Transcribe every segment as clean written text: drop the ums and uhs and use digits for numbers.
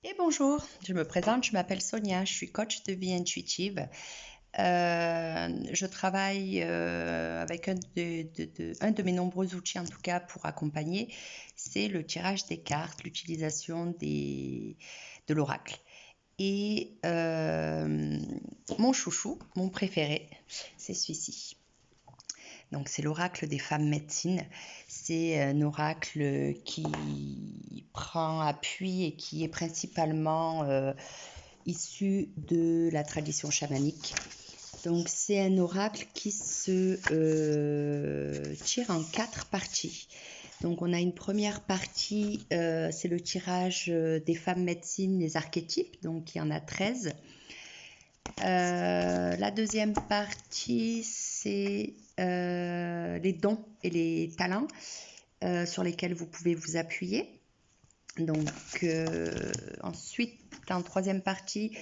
Et bonjour, je me présente, je m'appelle Sonia, je suis coach de vie intuitive. Je travaille avec un de mes nombreux outils, en tout cas pour accompagner, c'est le tirage des cartes, l'utilisation de l'oracle. Et mon chouchou, mon préféré, c'est celui-ci. Donc c'est l'oracle des femmes médecines. C'est un oracle qui prend appui et qui est principalement issu de la tradition chamanique. Donc c'est un oracle qui se tire en 4 parties. Donc on a une première partie, c'est le tirage des femmes médecines, les archétypes, donc il y en a 13. La deuxième partie, c'est les dons et les talents sur lesquels vous pouvez vous appuyer. Donc ensuite, en troisième partie,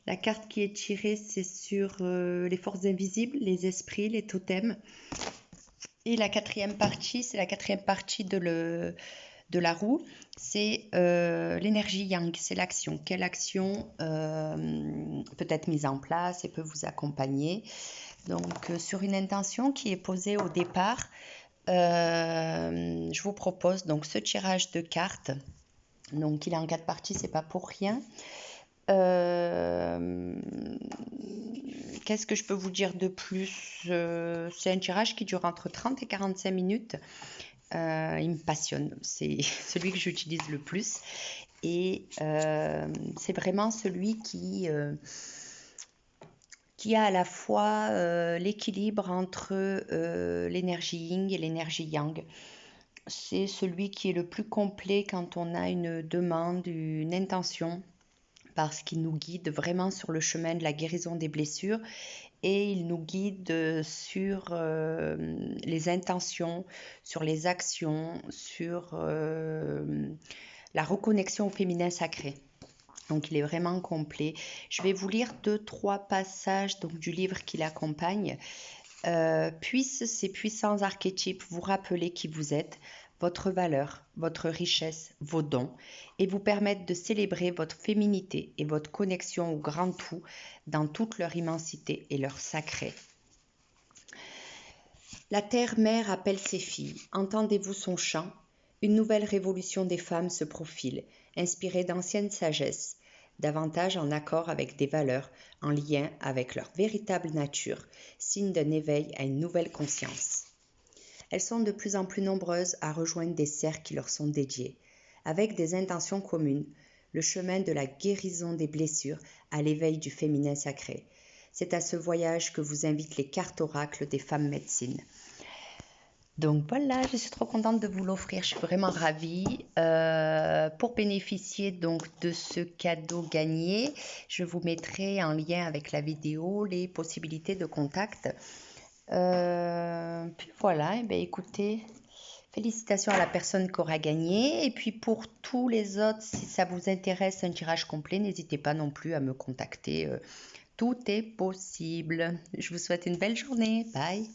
la carte qui est tirée, c'est sur les forces invisibles, les esprits, les totems. Et la quatrième partie, c'est la quatrième partie de la roue, c'est l'énergie yang, c'est l'action. Quelle action peut être mise en place et peut vous accompagner. Donc sur une intention qui est posée au départ, je vous propose donc ce tirage de cartes. Donc il est en 4 parties, c'est pas pour rien. Qu'est-ce que je peux vous dire de plus? C'est un tirage qui dure entre 30 et 45 minutes. Il me passionne, c'est celui que j'utilise le plus et c'est vraiment celui qui a à la fois l'équilibre entre l'énergie yin et l'énergie yang. C'est celui qui est le plus complet quand on a une demande, une intention, parce qu'il nous guide vraiment sur le chemin de la guérison des blessures et il nous guide sur les intentions, sur les actions, sur la reconnexion au féminin sacré. Donc il est vraiment complet. Je vais vous lire 2-3 passages donc, du livre qui l'accompagne. Puissent ces puissants archétypes vous rappeler qui vous êtes, votre valeur, votre richesse, vos dons, et vous permettre de célébrer votre féminité et votre connexion au grand tout dans toute leur immensité et leur sacré. La terre-mère appelle ses filles. Entendez-vous son chant? Une nouvelle révolution des femmes se profile, inspirée d'anciennes sagesses, davantage en accord avec des valeurs, en lien avec leur véritable nature, signe d'un éveil à une nouvelle conscience. Elles sont de plus en plus nombreuses à rejoindre des cercles qui leur sont dédiés, avec des intentions communes, le chemin de la guérison des blessures à l'éveil du féminin sacré. C'est à ce voyage que vous invitent les cartes oracles des femmes médecines. Donc voilà, je suis trop contente de vous l'offrir, je suis vraiment ravie. Pour bénéficier donc de ce cadeau gagné, je vous mettrai en lien avec la vidéo les possibilités de contact. Puis voilà, et bien écoutez, félicitations à la personne qui aura gagné. Et puis pour tous les autres, si ça vous intéresse un tirage complet, n'hésitez pas non plus à me contacter. Tout est possible. Je vous souhaite une belle journée. Bye.